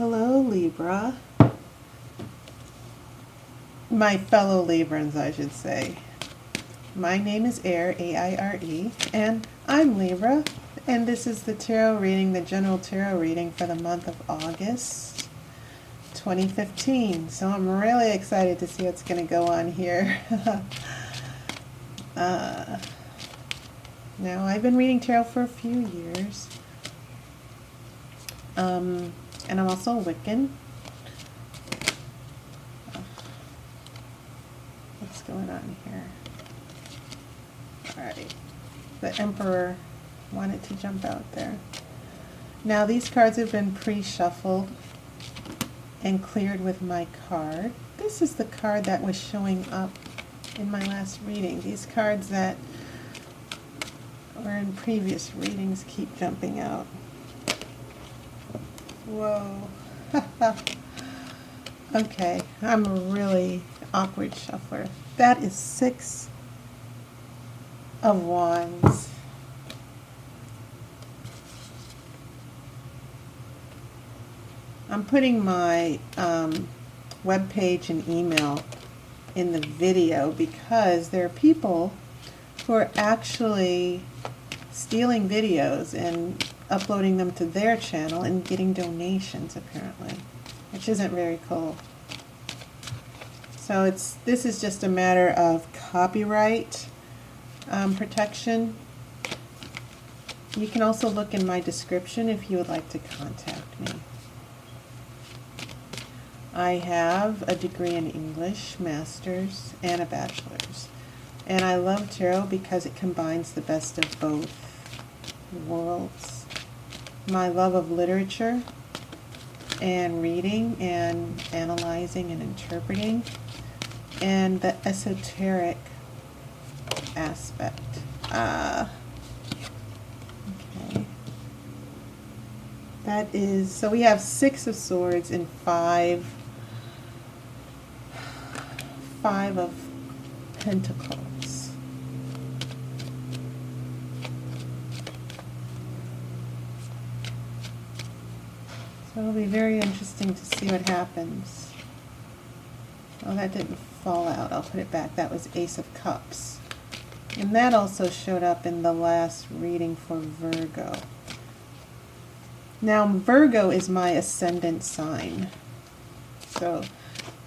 Hello, Libra. My fellow Librans, I should say. My name is Aire, A-I-R-E, and I'm Libra, and this is the tarot reading, the general tarot reading for the month of August 2015. So I'm really excited to see what's going to go on here. Now, I've been reading tarot for a few years, and I'm also a Wiccan. What's going on here? Alright, the Emperor wanted to jump out there. Now, these cards have been pre-shuffled and cleared with my card. This is the card that was showing up in my last reading. These cards that were in previous readings keep jumping out. Whoa. Okay, I'm a really awkward shuffler. That is 6 of Wands. I'm putting my webpage and email in the video because there are people who are actually stealing videos and uploading them to their channel and getting donations, apparently, which isn't very cool. So this is just a matter of copyright protection. You can also look in my description if you would like to contact me. I have a degree in English, master's, and a bachelor's. And I love tarot because it combines the best of both worlds. My love of literature and reading and analyzing and interpreting, and the esoteric aspect. Okay. That is, so we have 6 of Swords and 5 of Pentacles. So it'll be very interesting to see what happens. Oh, that didn't fall out. I'll put it back. That was Ace of Cups. And that also showed up in the last reading for Virgo. Now, Virgo is my ascendant sign. So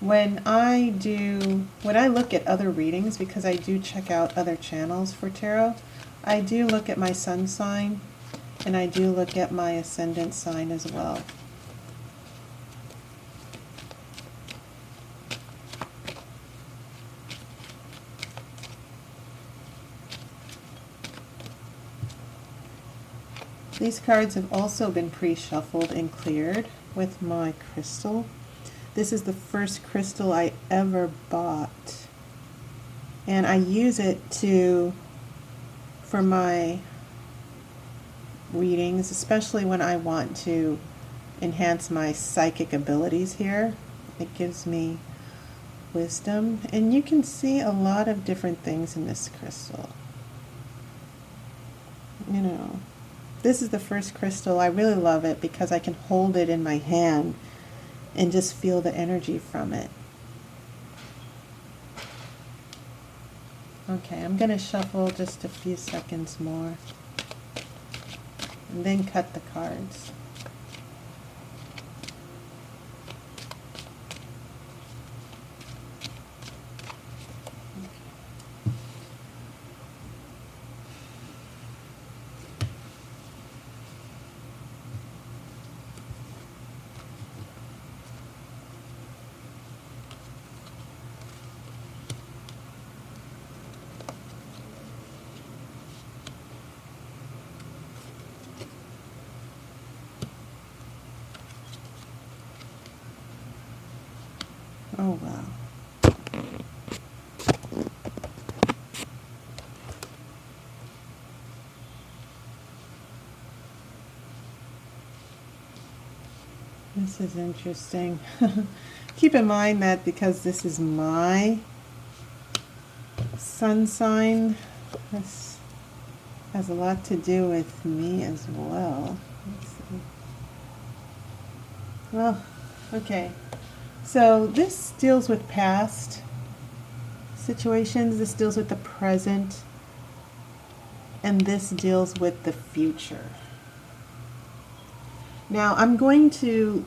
when I look at other readings, because I do check out other channels for tarot, I do look at my sun sign, and I do look at my ascendant sign as well. These cards have also been pre-shuffled and cleared with my crystal. This is the first crystal I ever bought, and I use it for my readings, especially when I want to enhance my psychic abilities here. It gives me wisdom, and you can see a lot of different things in this crystal. You know, this is the first crystal. I really love it because I can hold it in my hand and just feel the energy from it. Okay, I'm going to shuffle just a few seconds more and then cut the cards. Oh, wow. This is interesting. Keep in mind that because this is my sun sign, this has a lot to do with me as well. Let's see. Well, okay. So this deals with past situations, this deals with the present, and this deals with the future. Now I'm going to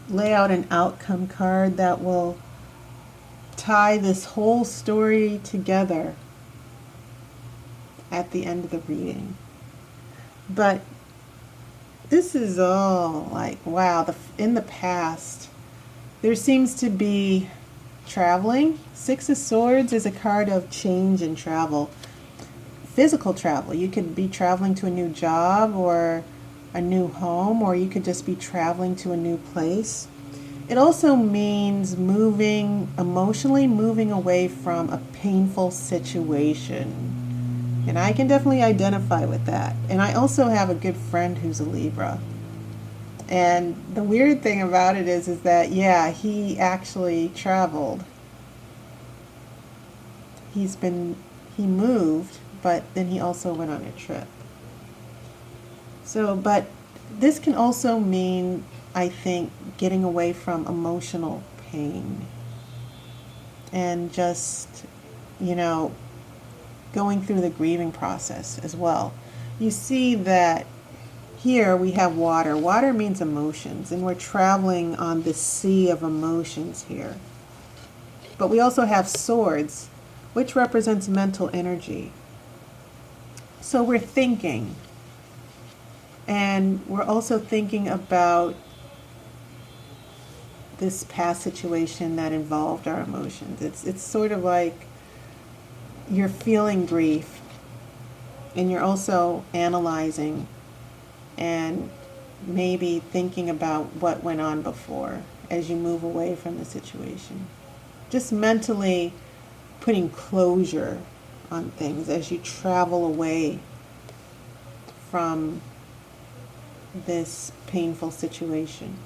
lay out an outcome card that will tie this whole story together at the end of the reading. But this is all like, wow, in the past, there seems to be traveling. Six of Swords is a card of change and travel. Physical travel. You could be traveling to a new job or a new home, or you could just be traveling to a new place. It also means emotionally moving away from a painful situation. And I can definitely identify with that. And I also have a good friend who's a Libra. And the weird thing about it is that, yeah, he actually traveled. He moved, but then he also went on a trip. So, but this can also mean, I think, getting away from emotional pain and just, going through the grieving process as well. You see that here we have water. Water means emotions, and we're traveling on this sea of emotions here. But we also have swords, which represents mental energy. So we're thinking, and we're also thinking about this past situation that involved our emotions. It's sort of like you're feeling grief, and you're also analyzing and maybe thinking about what went on before as you move away from the situation. Just mentally putting closure on things as you travel away from this painful situation.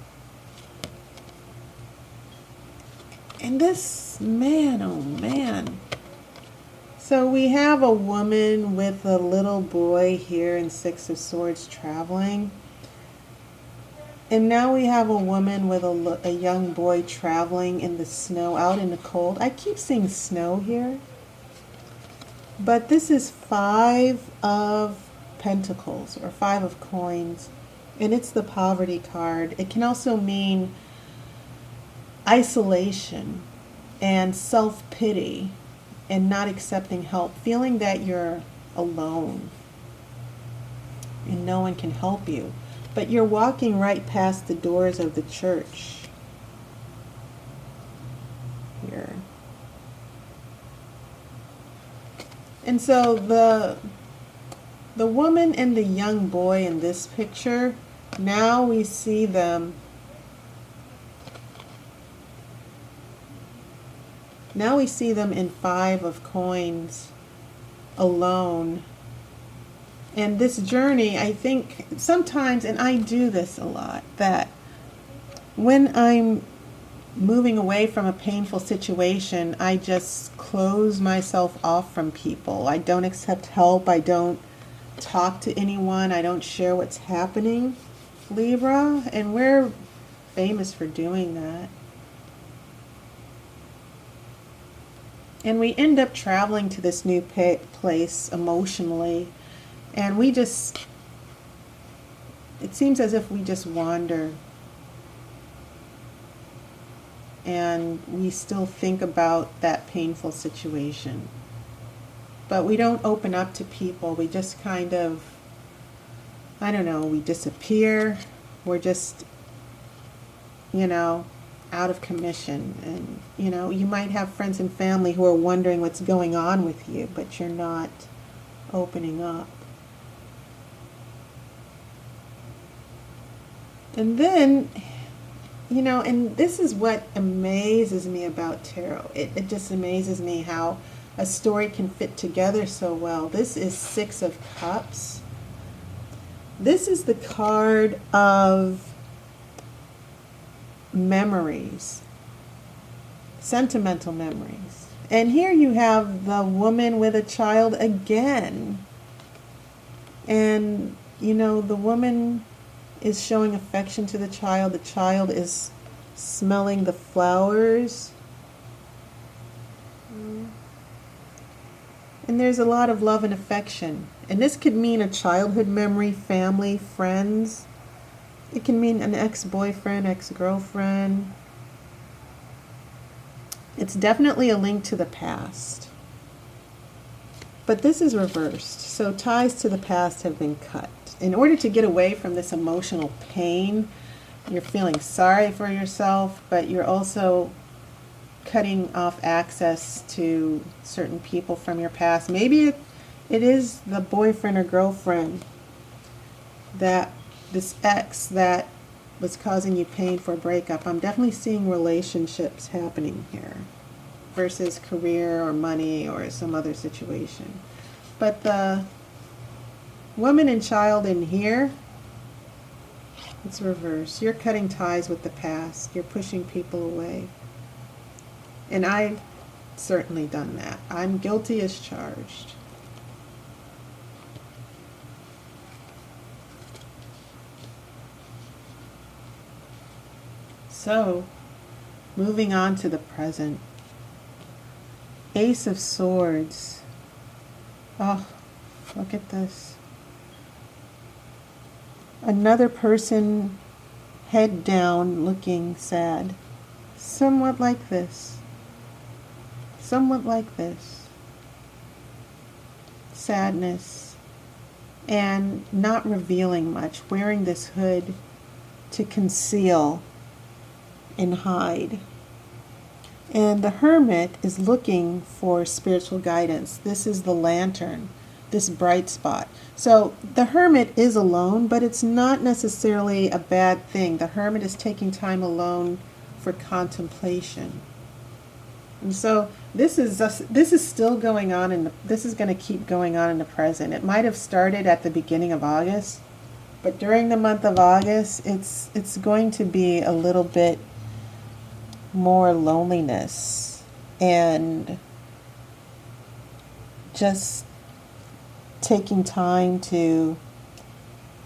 And this, man, oh man. So we have a woman with a little boy here in Six of Swords traveling. And now we have a woman with a young boy traveling in the snow, out in the cold. I keep seeing snow here. But this is Five of Pentacles, or Five of Coins. And it's the poverty card. It can also mean isolation and self-pity and not accepting help, feeling that you're alone and no one can help you. But you're walking right past the doors of the church here. And so the woman and the young boy in this picture, now we see them in Five of Coins, alone. And this journey, I think sometimes, and I do this a lot, that when I'm moving away from a painful situation, I just close myself off from people. I don't accept help. I don't talk to anyone. I don't share what's happening, Libra. And we're famous for doing that. And we end up traveling to this new place emotionally. And it seems as if we just wander. And we still think about that painful situation. But we don't open up to people. We just kind of, we disappear. We're just, out of commission. And, you might have friends and family who are wondering what's going on with you, but you're not opening up. And then, and this is what amazes me about tarot. It just amazes me how a story can fit together so well. This is Six of Cups. This is the card of memories, sentimental memories. And here you have the woman with a child again. And, the woman is showing affection to the child. The child is smelling the flowers. And there's a lot of love and affection. And this could mean a childhood memory, family, friends. It can mean an ex-boyfriend, ex-girlfriend. It's definitely a link to the past. But this is reversed. So ties to the past have been cut. In order to get away from this emotional pain, you're feeling sorry for yourself, but you're also cutting off access to certain people from your past. Maybe it is the boyfriend or girlfriend, that this ex that was causing you pain for a breakup. I'm definitely seeing relationships happening here versus career or money or some other situation. But the woman and child in here, it's reversed. You're cutting ties with the past. You're pushing people away. And I've certainly done that. I'm guilty as charged. So, moving on to the present. Ace of Swords. Oh, look at this. Another person, head down, looking sad. Somewhat like this. Somewhat like this. Sadness. And not revealing much. Wearing this hood to conceal and hide. And the Hermit is looking for spiritual guidance. This is the lantern, this bright spot. So the Hermit is alone, but it's not necessarily a bad thing. The Hermit is taking time alone for contemplation. And so this is still going on, this is going to keep going on in the present. It might have started at the beginning of August, but during the month of August, it's going to be a little bit more loneliness and just taking time to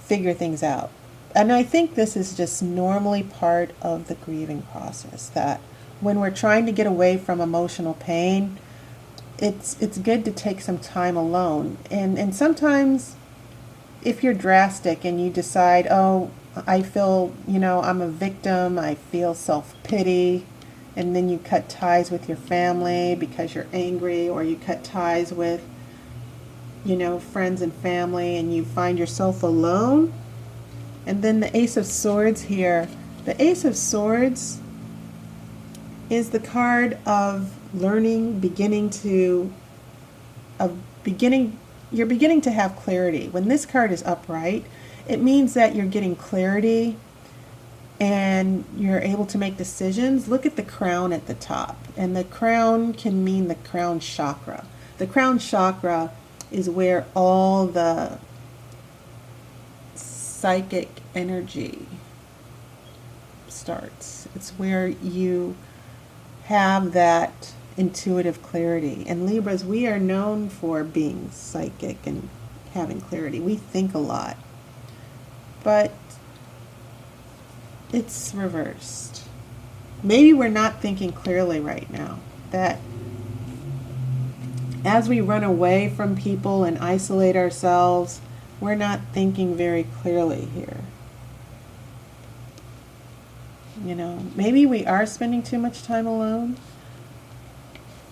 figure things out. And I think this is just normally part of the grieving process, that when we're trying to get away from emotional pain, it's good to take some time alone. And sometimes if you're drastic and you decide, oh, I feel, I'm a victim, I feel self-pity, and then you cut ties with your family because you're angry, or you cut ties with, friends and family, and you find yourself alone. And then the Ace of Swords here. The Ace of Swords is the card of learning, you're beginning to have clarity. When this card is upright, it means that you're getting clarity and you're able to make decisions. Look at the crown at the top. And the crown can mean the crown chakra. The crown chakra is where all the psychic energy starts. It's where you have that intuitive clarity. And Libras, we are known for being psychic and having clarity. We think a lot. But it's reversed. Maybe we're not thinking clearly right now. That as we run away from people and isolate ourselves, we're not thinking very clearly here. Maybe we are spending too much time alone.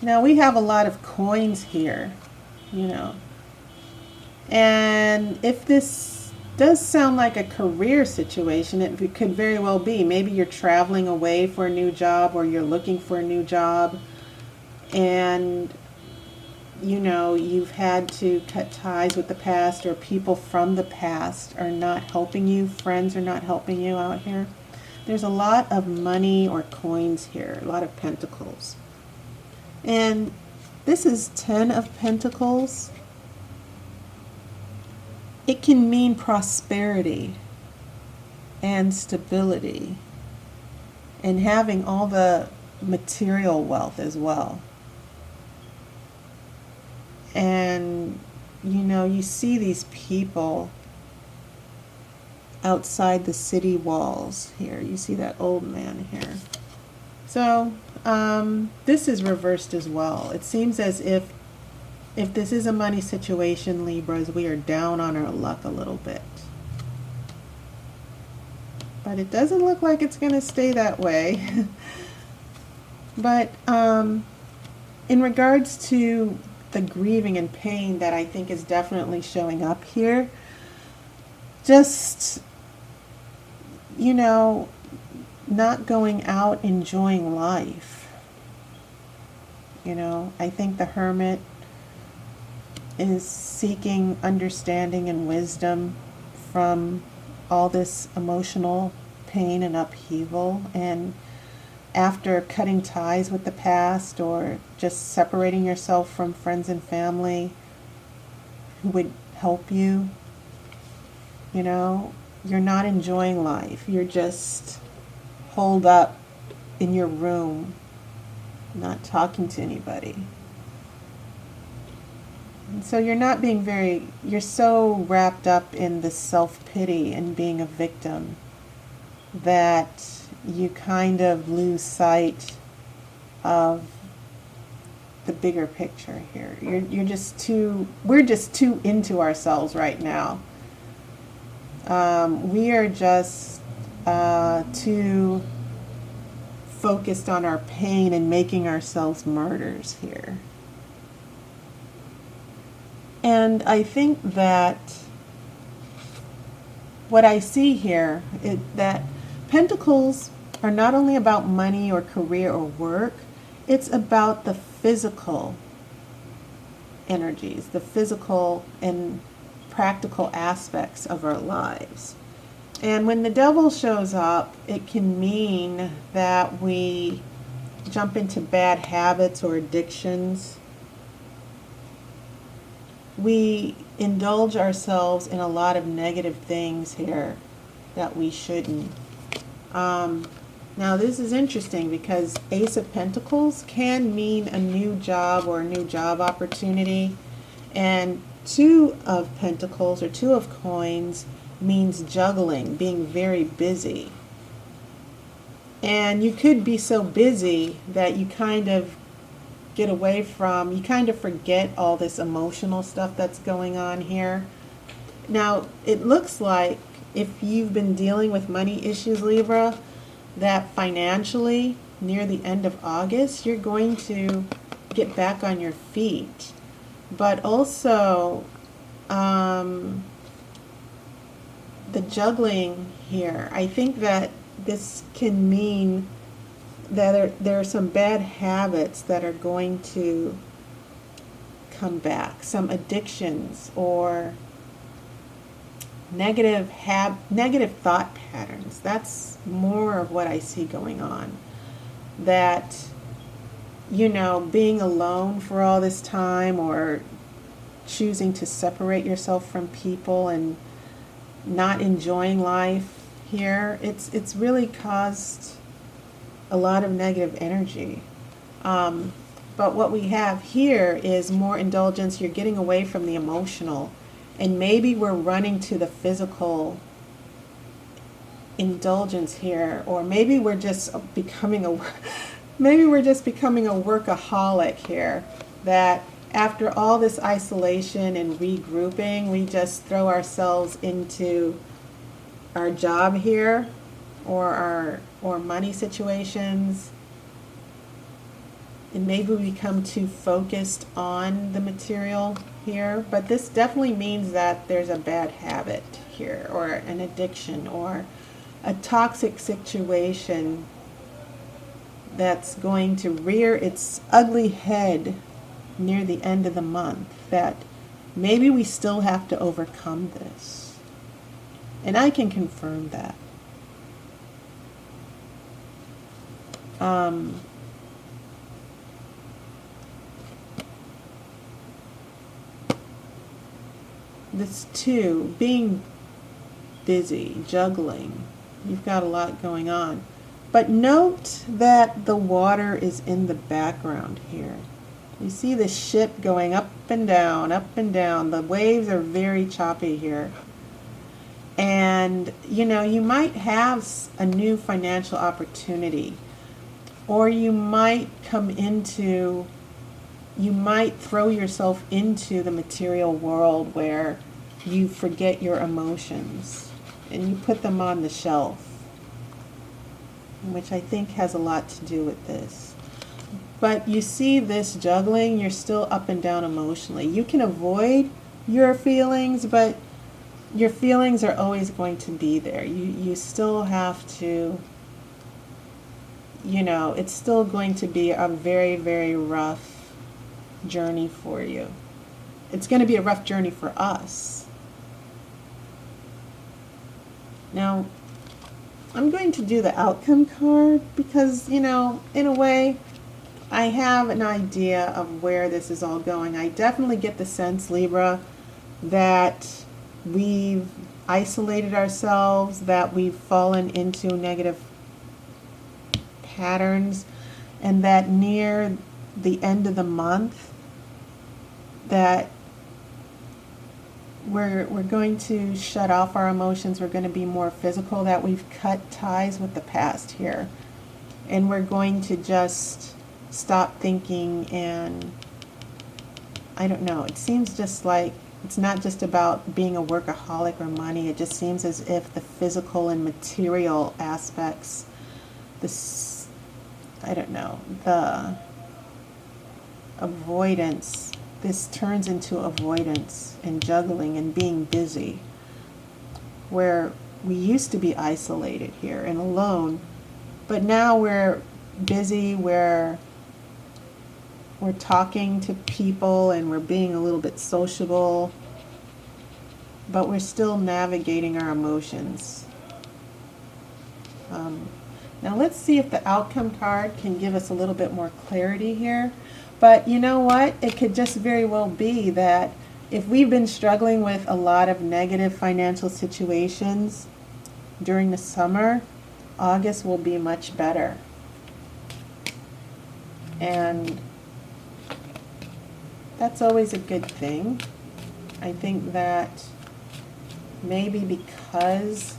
Now we have a lot of coins here, and if this does sound like a career situation, it could very well be. Maybe you're traveling away for a new job, or you're looking for a new job, and you've had to cut ties with the past, or people from the past are not helping you, friends are not helping you out here. There's a lot of money or coins here, a lot of pentacles. And this is 10 of Pentacles. It can mean prosperity and stability and having all the material wealth as well. And you see these people outside the city walls here. You see that old man here. So this is reversed as well. It seems as if this is a money situation, Libras, we are down on our luck a little bit. But it doesn't look like it's going to stay that way. But in regards to the grieving and pain that I think is definitely showing up here, just, you know, not going out enjoying life. You know, I think the Hermit is seeking understanding and wisdom from all this emotional pain and upheaval, and after cutting ties with the past or just separating yourself from friends and family who would help you, you know, you're not enjoying life. You're just holed up in your room, not talking to anybody. And so you're not being you're so wrapped up in the self-pity and being a victim that you kind of lose sight of the bigger picture here. We're just too into ourselves right now. We are just too focused on our pain and making ourselves martyrs here. And I think that what I see here is that Pentacles are not only about money or career or work, it's about the physical energies, the physical and practical aspects of our lives. And when the Devil shows up, it can mean that we jump into bad habits or addictions. We indulge ourselves in a lot of negative things here that we shouldn't. Now this is interesting because Ace of Pentacles can mean a new job or a new job opportunity, and Two of Pentacles or Two of Coins means juggling, being very busy. And you could be so busy that you kind of get away from, you kind of forget all this emotional stuff that's going on here. Now, it looks like if you've been dealing with money issues, Libra, that financially, near the end of August, you're going to get back on your feet. But also, the juggling here, I think that this can mean that there are some bad habits that are going to come back, some addictions or negative thought patterns. That's more of what I see going on. That, you know, being alone for all this time or choosing to separate yourself from people and not enjoying life here, it's really caused a lot of negative energy. But what we have here is more indulgence. You're getting away from the emotional, and maybe we're running to the physical indulgence here, or maybe we're just becoming a workaholic here, that after all this isolation and regrouping, we just throw ourselves into our job here or money situations, and maybe we become too focused on the material here. But this definitely means that there's a bad habit here, or an addiction, or a toxic situation that's going to rear its ugly head near the end of the month, that maybe we still have to overcome this. And I can confirm that. This too, being busy, juggling, you've got a lot going on. But note that the water is in the background here. You see the ship going up and down, up and down. The waves are very choppy here. And, you know, you might have a new financial opportunity, or you might throw yourself into the material world where you forget your emotions and you put them on the shelf, which I think has a lot to do with this. But you see this juggling, you're still up and down emotionally. You can avoid your feelings, but your feelings are always going to be there. You still have to, you know, it's still going to be a very, very rough journey for you. It's going to be a rough journey for us. Now, I'm going to do the outcome card because, you know, in a way, I have an idea of where this is all going. I definitely get the sense, Libra, that we've isolated ourselves, that we've fallen into negative patterns, and that near the end of the month that we're going to shut off our emotions. We're going to be more physical, that we've cut ties with the past here, and we're going to just stop thinking. And I don't know, it seems just like it's not just about being a workaholic or money. It just seems as if the physical and material aspects, this, I don't know, the avoidance, this turns into avoidance and juggling and being busy, where we used to be isolated here and alone, but now we're busy, we're talking to people and we're being a little bit sociable, but we're still navigating our emotions. Now let's see if the outcome card can give us a little bit more clarity here. But you know what? It could just very well be that if we've been struggling with a lot of negative financial situations during the summer, August will be much better. And that's always a good thing. I think that maybe because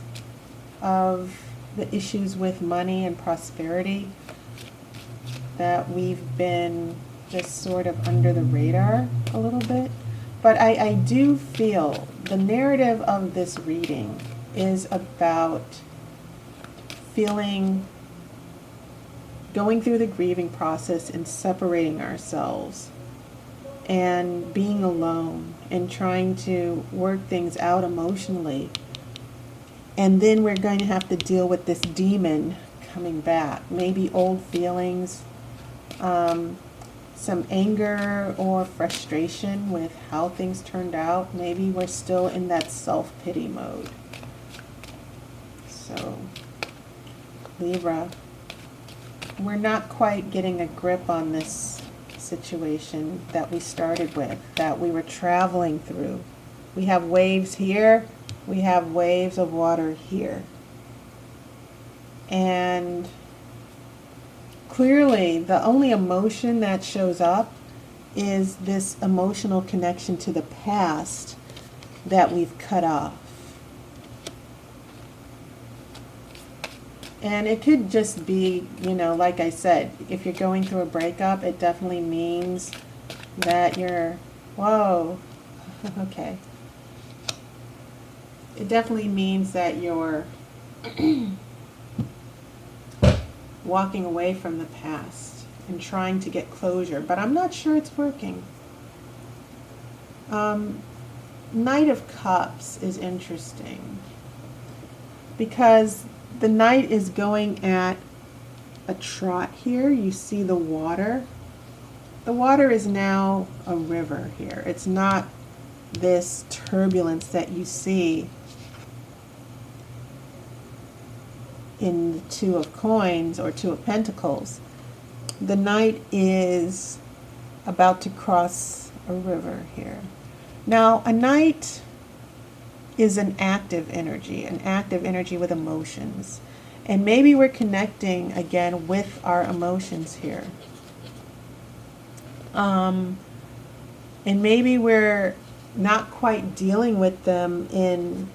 of the issues with money and prosperity, that we've been just sort of under the radar a little bit. But I do feel the narrative of this reading is about going through the grieving process and separating ourselves and being alone and trying to work things out emotionally. And then we're going to have to deal with this demon coming back. Maybe old feelings, some anger or frustration with how things turned out. Maybe we're still in that self-pity mode. So, Libra, we're not quite getting a grip on this situation that we started with, that we were traveling through. We have waves here, we have waves of water here. And clearly, the only emotion that shows up is this emotional connection to the past that we've cut off. And it could just be, you know, like I said, if you're going through a breakup, it definitely means that you're, whoa, okay. It definitely means that you're walking away from the past and trying to get closure, but I'm not sure it's working. Knight of Cups is interesting because the Knight is going at a trot here. You see the water. The water is now a river here. It's not this turbulence that you see in the Two of Coins or Two of Pentacles. The Knight is about to cross a river here. Now, a Knight is an active energy with emotions. And maybe we're connecting again with our emotions here. And maybe we're not quite dealing with them in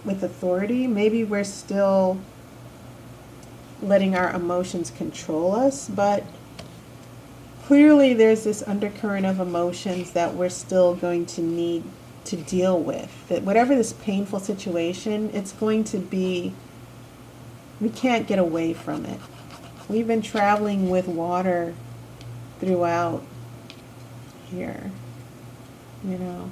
with authority. Maybe we're still letting our emotions control us, but clearly there's this undercurrent of emotions that we're still going to need to deal with. That whatever this painful situation, it's going to be, we can't get away from it. We've been traveling with water throughout here. You know,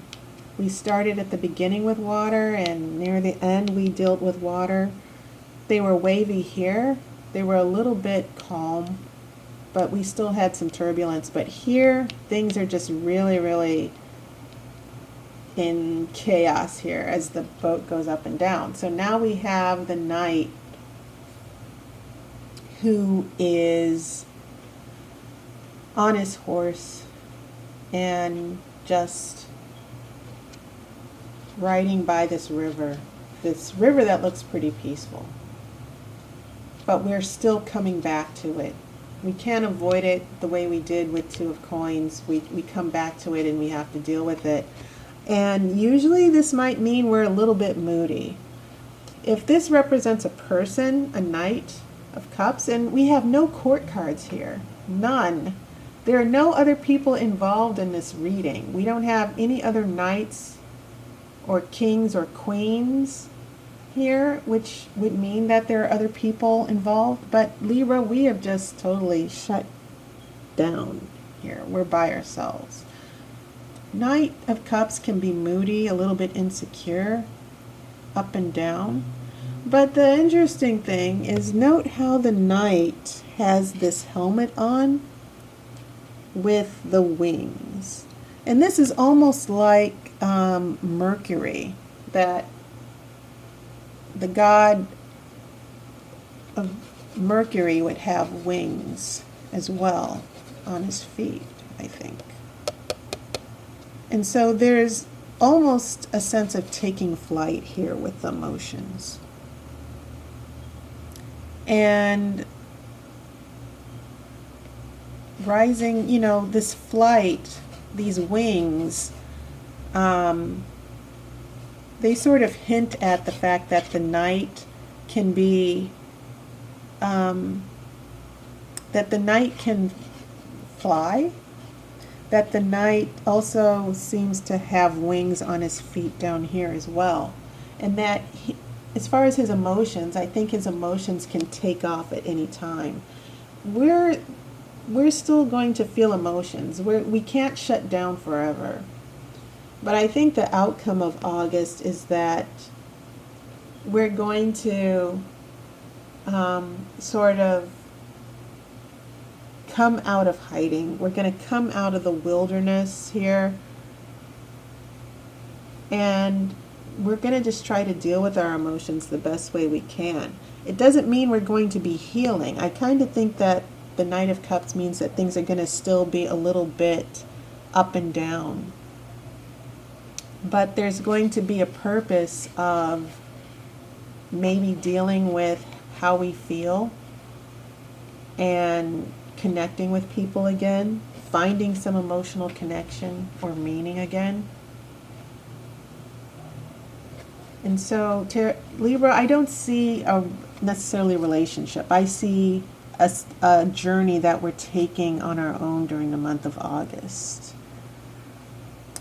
we started at the beginning with water, and near the end we dealt with water. They were wavy here. They were a little bit calm, but we still had some turbulence. But here, things are just really, really in chaos here as the boat goes up and down. So now we have the knight, who is on his horse and just riding by this river that looks pretty peaceful. But we're still coming back to it. We can't avoid it the way we did with Two of Coins. We come back to it and we have to deal with it. And usually this might mean we're a little bit moody. If this represents a person, a Knight of Cups, and we have no court cards here, none. There are no other people involved in this reading. We don't have any other knights or kings or queens here, which would mean that there are other people involved. But Libra, we have just totally shut down here. We're by ourselves. Knight of Cups can be moody, a little bit insecure, up and down. But the interesting thing is, note how the Knight has this helmet on with the wings. And this is almost like Mercury, that the god of Mercury would have wings as well on his feet, I think. And so there's almost a sense of taking flight here with the emotions. And rising, you know, this flight, these wings, they sort of hint at the fact that the knight can be, that the knight can fly, that the knight also seems to have wings on his feet down here as well. And that he, as far as his emotions, I think his emotions can take off at any time. We're still going to feel emotions. We can't shut down forever. But I think the outcome of August is that we're going to sort of come out of hiding. We're going to come out of the wilderness here. And we're going to just try to deal with our emotions the best way we can. It doesn't mean we're going to be healing. I kind of think that the Knight of Cups means that things are going to still be a little bit up and down. But there's going to be a purpose of maybe dealing with how we feel and connecting with people again, finding some emotional connection or meaning again. And so, Libra, I don't see a necessarily relationship. I see a journey that we're taking on our own during the month of August.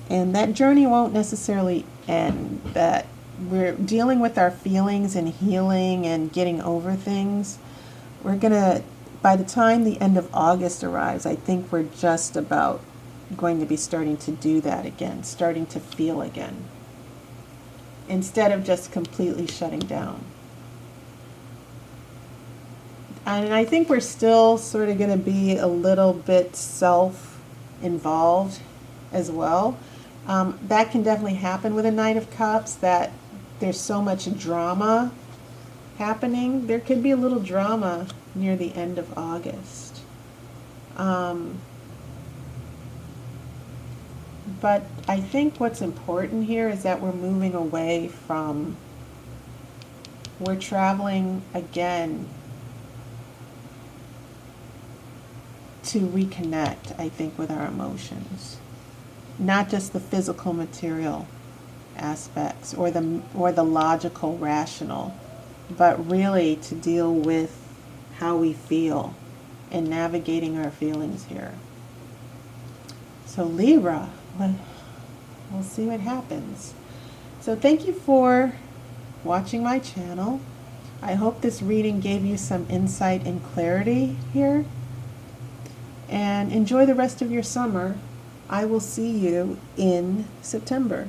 And that journey won't necessarily end. That we're dealing with our feelings and healing and getting over things. We're going to, by the time the end of August arrives, I think we're just about going to be starting to do that again, starting to feel again, instead of just completely shutting down. And I think we're still sort of going to be a little bit self-involved as well. That can definitely happen with a Knight of Cups, that there's so much drama happening. There could be a little drama near the end of August. But I think what's important here is that we're moving away from, we're traveling again to reconnect, I think, with our emotions. Not just the physical material aspects, or the logical, rational, but really to deal with how we feel and navigating our feelings here. So Libra, we'll see what happens. So thank you for watching my channel. I hope this reading gave you some insight and clarity here. And enjoy the rest of your summer. I will see you in September.